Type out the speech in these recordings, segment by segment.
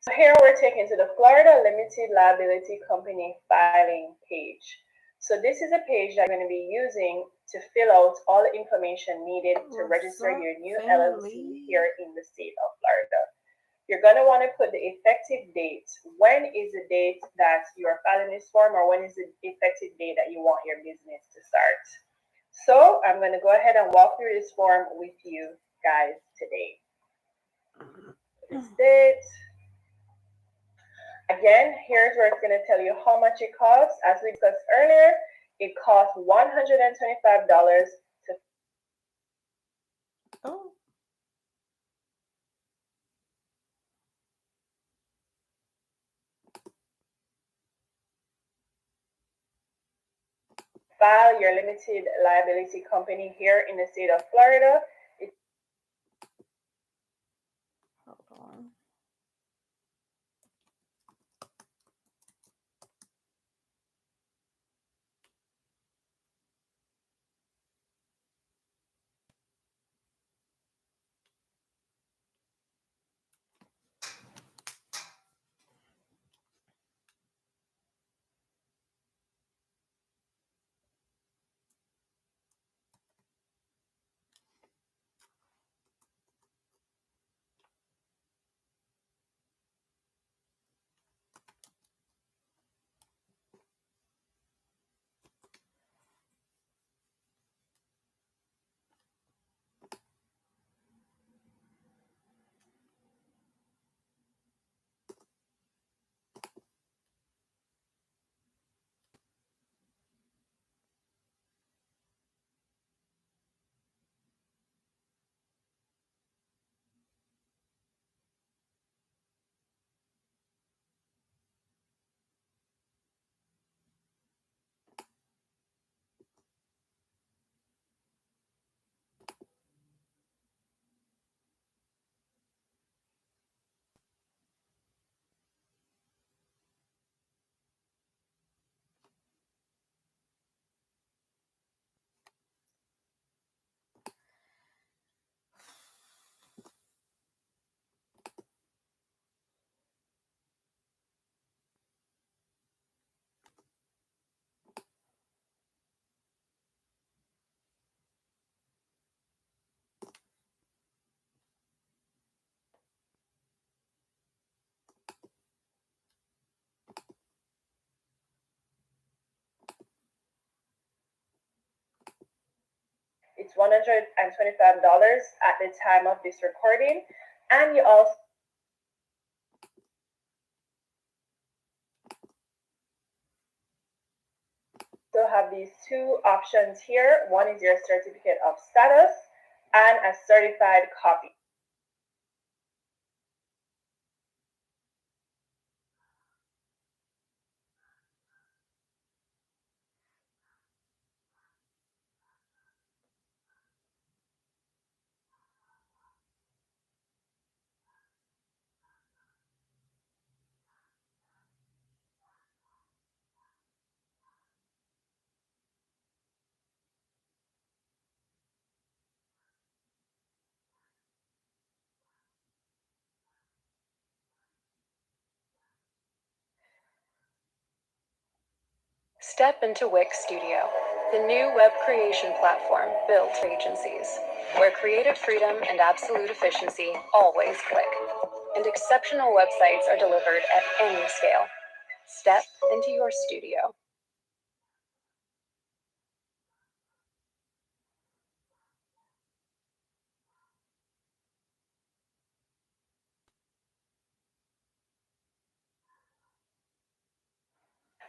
So here we're taken to the Florida Limited Liability Company filing page. So this is a page that you're going to be using to fill out all the information needed to register your new LLC here in the state of Florida. You're going to want to put the effective date. When is the date that you are filing this form, or when is the effective date that you want your business to start? So I'm going to go ahead and walk through this form with you guys today. This date. Again, here's where it's going to tell you how much it costs. As we discussed earlier, it costs $125 to file your limited liability company here in the state of Florida. Hold on. It's $125 at the time of this recording, and you also have these two options here. One is your certificate of status and a certified copy. Step into Wix Studio, the new web creation platform built for agencies, where creative freedom and absolute efficiency always click, and exceptional websites are delivered at any scale. Step into your studio.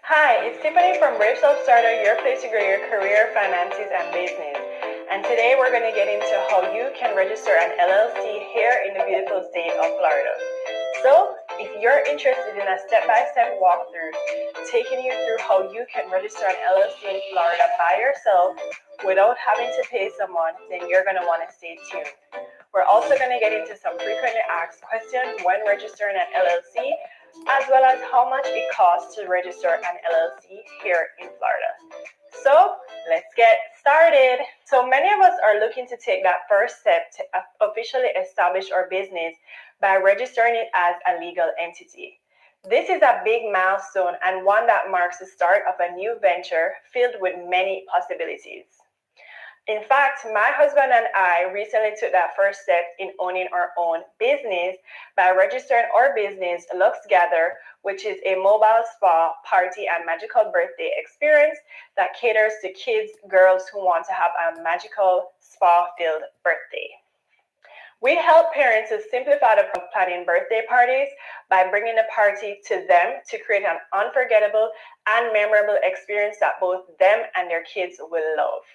Hi, it's Tiffany from Brave Self Starter, your place to grow your career, finances, and business. And today we're going to get into how you can register an LLC here in the beautiful state of Florida. So, if you're interested in a step-by-step walkthrough, taking you through how you can register an LLC in Florida by yourself without having to pay someone, then you're going to want to stay tuned. We're also going to get into some frequently asked questions when registering an LLC, as well as how much it costs to register an LLC here in Florida. So let's get started. So many of us are looking to take that first step to officially establish our business by registering it as a legal entity. This is a big milestone and one that marks the start of a new venture filled with many possibilities. In fact, my husband and I recently took that first step in owning our own business by registering our business, Lux Gather, which is a mobile spa, party, and magical birthday experience that caters to kids, girls who want to have a magical spa-filled birthday. We help parents to simplify the process of planning birthday parties by bringing the party to them to create an unforgettable and memorable experience that both them and their kids will love.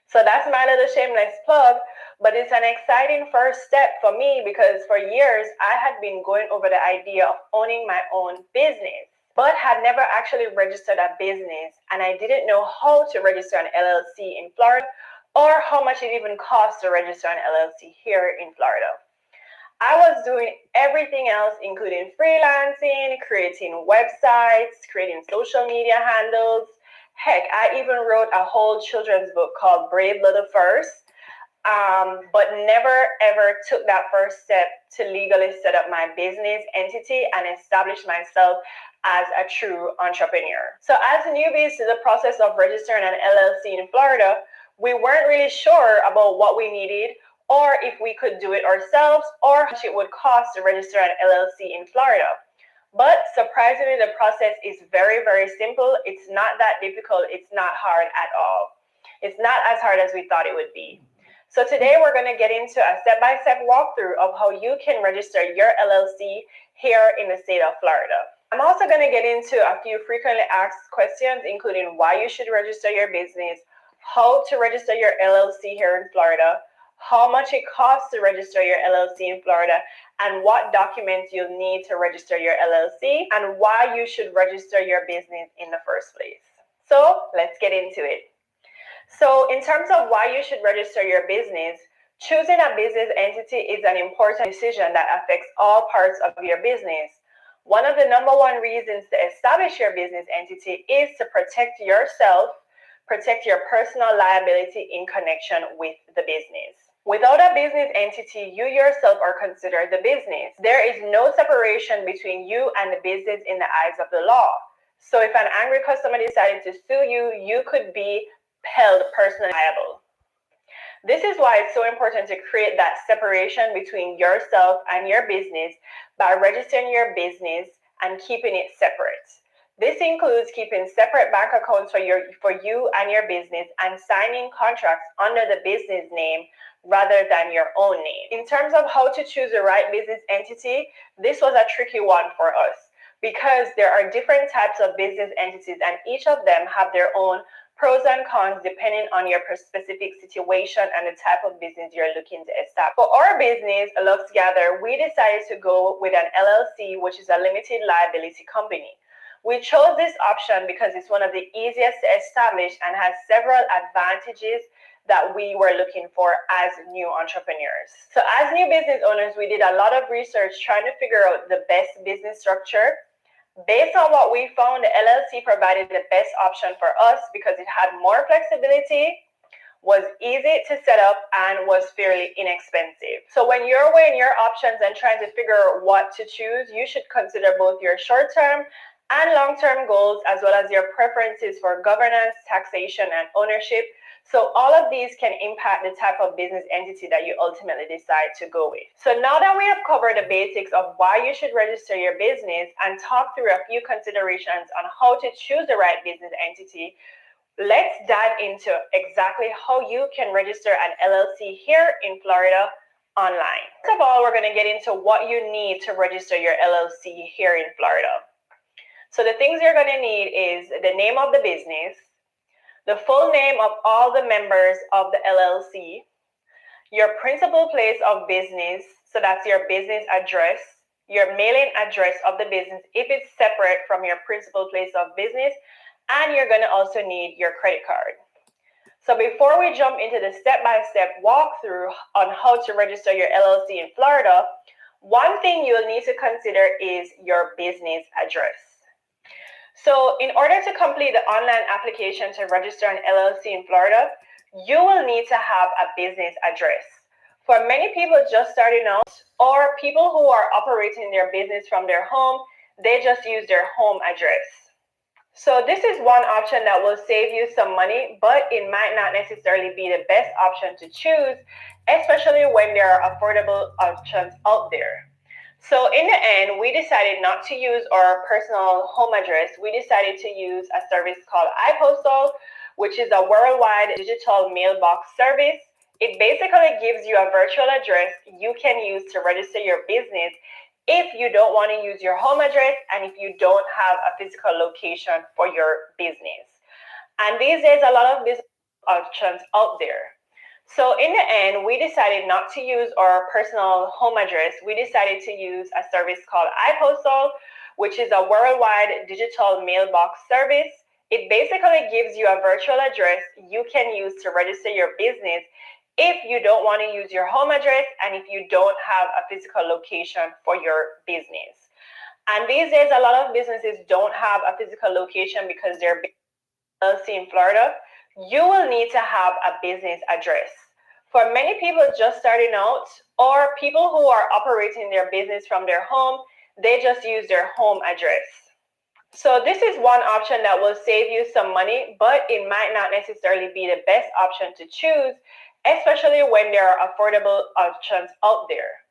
So that's my little shameless plug, but it's an exciting first step for me because for years I had been going over the idea of owning my own business, but had never actually registered a business, and I didn't know how to register an LLC in Florida or how much it even costs to register an LLC here in Florida. I was doing everything else, including freelancing, creating websites, creating social media handles. Heck, I even wrote a whole children's book called Brave Little First, but never ever took that first step to legally set up my business entity and establish myself as a true entrepreneur. So as newbies to the process of registering an LLC in Florida, we weren't really sure about what we needed or if we could do it ourselves or how much it would cost to register an LLC in Florida. But surprisingly, the process is very, very simple. It's not that difficult. It's not hard at all. It's not as hard as we thought it would be. So today we're going to get into a step-by-step walkthrough of how you can register your LLC here in the state of Florida. I'm also going to get into a few frequently asked questions, including why you should register your business, how to register your LLC here in Florida, how much it costs to register your LLC in Florida, and what documents you'll need to register your LLC, and why you should register your business in the first place. So let's get into it. So in terms of why you should register your business, choosing a business entity is an important decision that affects all parts of your business. One of the number one reasons to establish your business entity is to protect yourself, protect your personal liability in connection with the business. Without a business entity, you yourself are considered the business. There is no separation between you and the business in the eyes of the law. So if an angry customer decided to sue you, you could be held personally liable. This is why it's so important to create that separation between yourself and your business by registering your business and keeping it separate. This includes keeping separate bank accounts for you and your business and signing contracts under the business name rather than your own name. In terms of how to choose the right business entity, this was a tricky one for us because there are different types of business entities and each of them have their own pros and cons depending on your specific situation and the type of business you're looking to establish. For our business, Lux Gather, we decided to go with an LLC, which is a limited liability company. We chose this option because it's one of the easiest to establish and has several advantages that we were looking for as new entrepreneurs. So as new business owners, we did a lot of research trying to figure out the best business structure. Based on what we found, the LLC provided the best option for us because it had more flexibility, was easy to set up, and was fairly inexpensive. So when you're weighing your options and trying to figure out what to choose, you should consider both your short-term and long-term goals, as well as your preferences for governance, taxation, and ownership. So all of these can impact the type of business entity that you ultimately decide to go with. So now that we have covered the basics of why you should register your business and talk through a few considerations on how to choose the right business entity, let's dive into exactly how you can register an LLC here in Florida online. First of all, we're going to get into what you need to register your LLC here in Florida. So the things you're going to need is the name of the business, the full name of all the members of the LLC, your principal place of business, so that's your business address, your mailing address of the business if it's separate from your principal place of business, and you're going to also need your credit card. So before we jump into the step-by-step walkthrough on how to register your LLC in Florida, one thing you'll need to consider is your business address. So in order to complete the online application to register an LLC in Florida, you will need to have a business address. For many people just starting out or people who are operating their business from their home, they just use their home address. So this is one option that will save you some money, but it might not necessarily be the best option to choose, especially when there are affordable options out there. So in the end, we decided not to use our personal home address. We decided to use a service called iPostal, which is a worldwide digital mailbox service. It basically gives you a virtual address you can use to register your business if you don't want to use your home address and if you don't have a physical location for your business. And these days, a lot of business options out there. So in the end, we decided not to use our personal home address. We decided to use a service called iPostal, which is a worldwide digital mailbox service. It basically gives you a virtual address you can use to register your business if you don't want to use your home address and if you don't have a physical location for your business. And these days, a lot of businesses don't have a physical location because they're LLC in Florida. You will need to have a business address. For many people just starting out or people who are operating their business from their home, they just use their home address. So this is one option that will save you some money, but it might not necessarily be the best option to choose, especially when there are affordable options out there.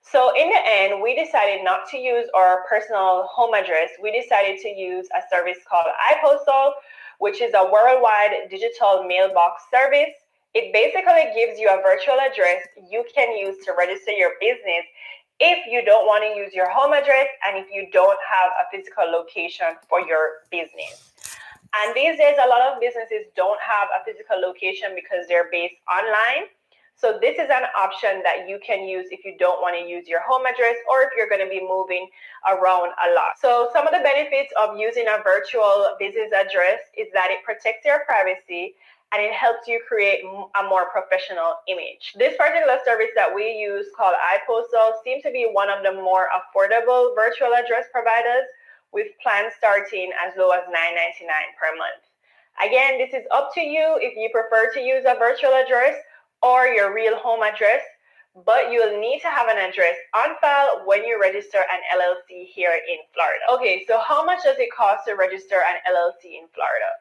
So in the end, we decided not to use our personal home address. We decided to use a service called iPostal, which is a worldwide digital mailbox service. It basically gives you a virtual address you can use to register your business if you don't want to use your home address and if you don't have a physical location for your business. And these days, a lot of businesses don't have a physical location because they're based online. So this is an option that you can use if you don't want to use your home address or if you're going to be moving around a lot. So some of the benefits of using a virtual business address is that it protects your privacy and it helps you create a more professional image. This particular service that we use called iPostal seems to be one of the more affordable virtual address providers with plans starting as low as $9.99 per month. Again, this is up to you if you prefer to use a virtual address or your real home address, but you'll need to have an address on file when you register an LLC here in Florida. Okay, so how much does it cost to register an LLC in Florida?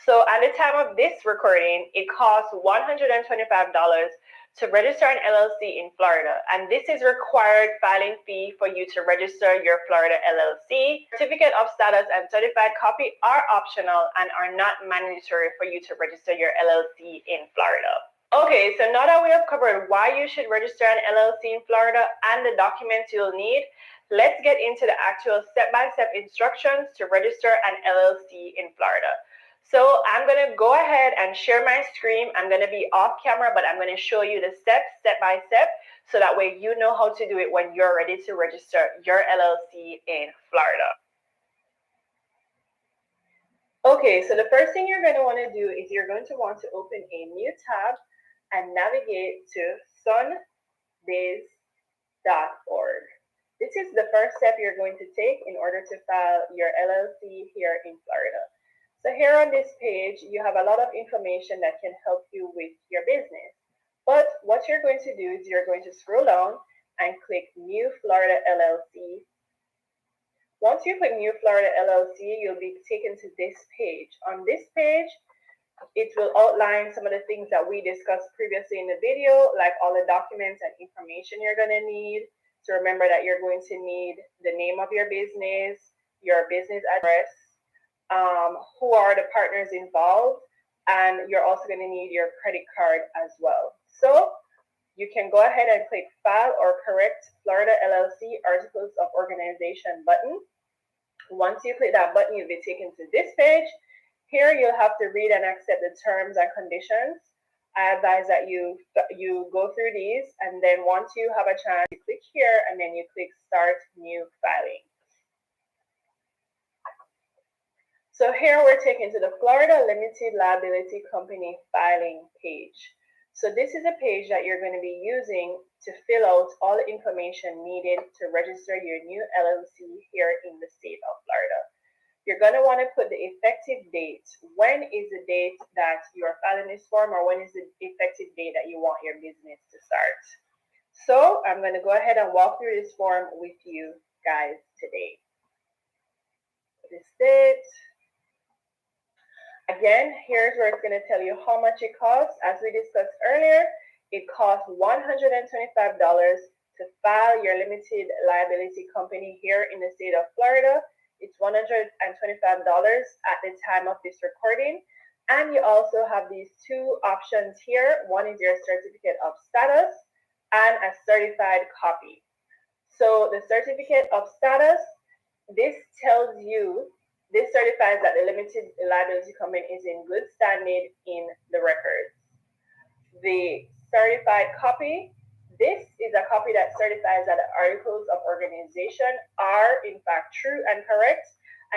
So at the time of this recording, it costs $125 to register an LLC in Florida. And this is required filing fee for you to register your Florida LLC. Certificate of status and certified copy are optional and are not mandatory for you to register your LLC in Florida. Okay, so now that we have covered why you should register an LLC in Florida and the documents you'll need, let's get into the actual step-by-step instructions to register an LLC in Florida. So I'm going to go ahead and share my screen. I'm going to be off camera, but I'm going to show you the steps step by step so that way you know how to do it when you're ready to register your LLC in Florida. Okay, so the first thing you're going to want to do is you're going to want to open a new tab and navigate to sunbiz.org. This is the first step you're going to take in order to file your LLC here in Florida. So here on this page, you have a lot of information that can help you with your business. But what you're going to do is you're going to scroll down and click New Florida LLC. Once you click New Florida LLC, you'll be taken to this page. On this page, it will outline some of the things that we discussed previously in the video, like all the documents and information you're going to need. So remember that you're going to need the name of your business, your business address, who are the partners involved, and you're also going to need your credit card as well. So you can go ahead and click File or Correct Florida LLC Articles of Organization button. Once you click that button, you'll be taken to this page. Here you'll have to read and accept the terms and conditions. I advise that you go through these, and then once you have a chance, you click here and then you click Start New Filing. So here we're taken to the Florida Limited Liability Company filing page. So this is a page that you're going to be using to fill out all the information needed to register your new LLC here in the state of Florida. you're going to want to put the effective date. When is the date that you are filing this form, or when is the effective date that you want your business to start? So I'm going to go ahead and walk through this form with you guys today. This date. Again, here's where it's going to tell you how much it costs. As we discussed earlier, it costs $125 to file your limited liability company here in the state of Florida. It's $125 at the time of this recording. And you also have these two options here. One is your certificate of status and a certified copy. So the certificate of status, this certifies that the limited liability company is in good standing in the records. The certified copy, this is a copy that certifies that the articles of organization are in fact true and correct.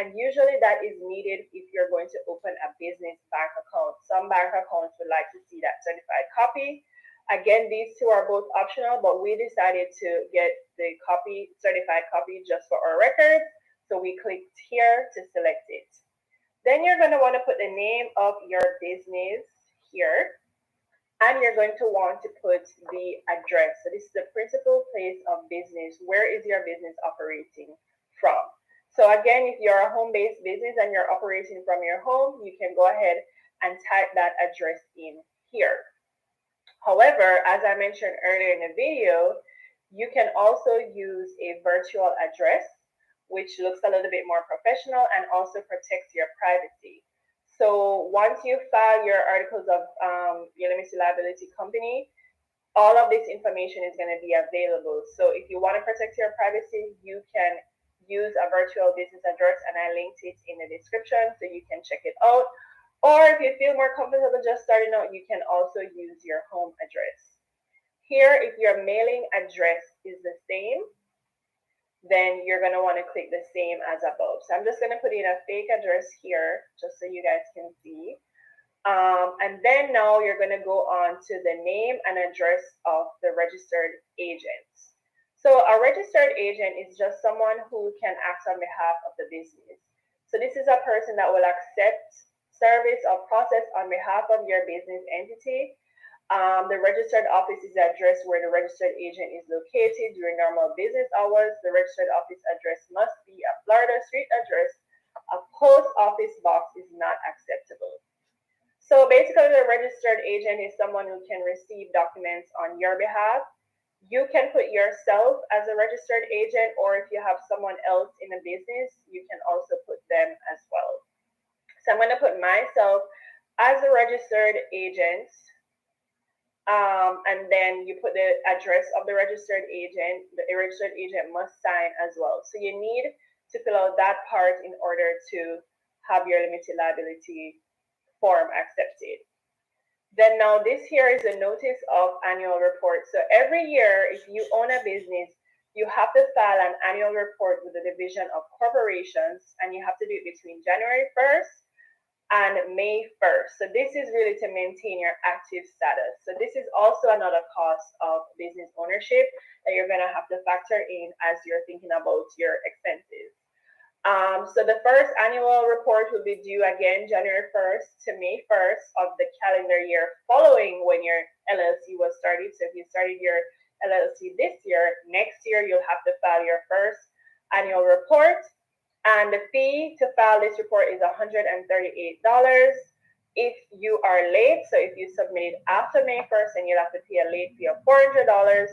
And usually that is needed if you're going to open a business bank account. Some bank accounts would like to see that certified copy. Again, these two are both optional, but we decided to get the certified copy just for our records. So we clicked here to select it. Then you're going to want to put the name of your business here. And you're going to want to put the address. So this is the principal place of business. Where is your business operating from? So again, if you're a home-based business and you're operating from your home, you can go ahead and type that address in here. However, as I mentioned earlier in the video, you can also use a virtual address, which looks a little bit more professional and also protects your privacy. So once you file your articles of your limited liability company, all of this information is going to be available. So if you want to protect your privacy, you can use a virtual business address, and I linked it in the description so you can check it out. Or if you feel more comfortable just starting out, you can also use your home address. Here, if your mailing address is the same, then you're going to want to click the same as above. So I'm just going to put in a fake address here just so you guys can see. And then now you're going to go on to the name and address of the registered agent. So a registered agent is just someone who can act on behalf of the business. So this is a person that will accept service or process on behalf of your business entity. The registered office is the address where the registered agent is located during normal business hours. The registered office address must be a Florida street address. A post office box is not acceptable. So basically, the registered agent is someone who can receive documents on your behalf. You can put yourself as a registered agent, or if you have someone else in a business, you can also put them as well. So I'm going to put myself as a registered agent. And then you put the address of the registered agent. The registered agent must sign as well. So you need to fill out that part in order to have your limited liability form accepted. Then now this here is a notice of annual report. So every year, if you own a business, you have to file an annual report with the Division of Corporations, and you have to do it between January 1st and May 1st. So this is really to maintain your active status. So this is also another cost of business ownership that you're going to have to factor in as you're thinking about your expenses. So the first annual report will be due again January 1st to May 1st of the calendar year following when your LLC was started. So if you started your LLC this year, next year you'll have to file your first annual report. And the fee to file this report is $138. If you are late, so if you submit it after May 1st, then you'll have to pay a late fee of $400.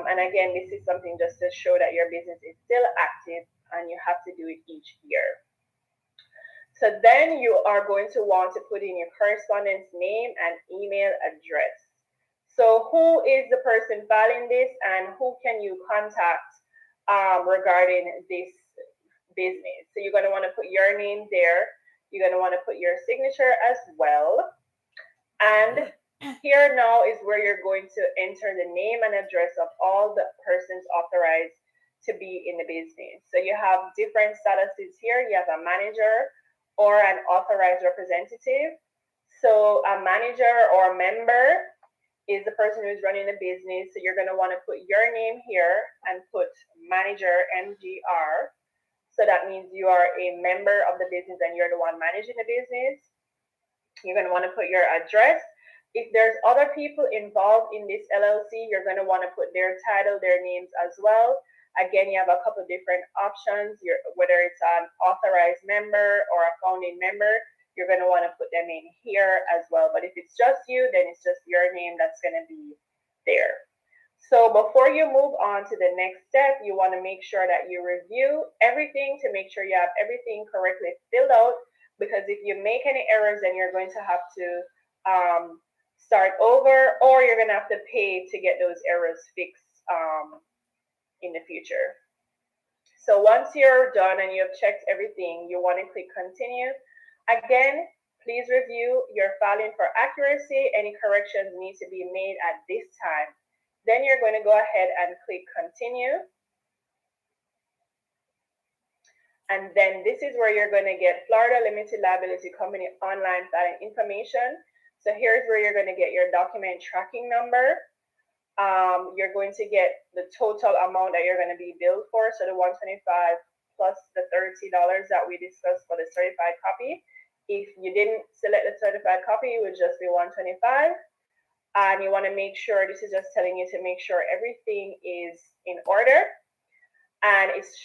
And again, this is something just to show that your business is still active, and you have to do it each year. So then you are going to want to put in your correspondent's name and email address. So who is the person filing this, and who can you contact regarding this business? So you're going to want to put your name there. You're going to want to put your signature as well. And here now is where you're going to enter the name and address of all the persons authorized to be in the business. So you have different statuses here. You have a manager or an authorized representative. So a manager or member is the person who's running the business. So you're going to want to put your name here and put manager, MGR. So that means you are a member of the business and you're the one managing the business. You're going to want to put your address. If there's other people involved in this LLC, you're going to want to put their title, their names as well. Again, you have a couple different options, whether it's an authorized member or a founding member, you're going to want to put them in here as well. But if it's just you, then it's just your name that's going to be there. So before you move on to the next step, you want to make sure that you review everything to make sure you have everything correctly filled out, because if you make any errors, then you're going to have to start over, or you're going to have to pay to get those errors fixed in the future. So once you're done and you have checked everything, you want to click continue. Again, please review your filing for accuracy. Any corrections need to be made at this time. Then you're going to go ahead and click continue. And then this is where you're going to get Florida Limited Liability Company online filing information. So here's where you're going to get your document tracking number. You're going to get the total amount that you're going to be billed for. So the $125 plus the $30 that we discussed for the certified copy. If you didn't select the certified copy, it would just be $125. And you want to make sure, this is just telling you to make sure everything is in order. And it's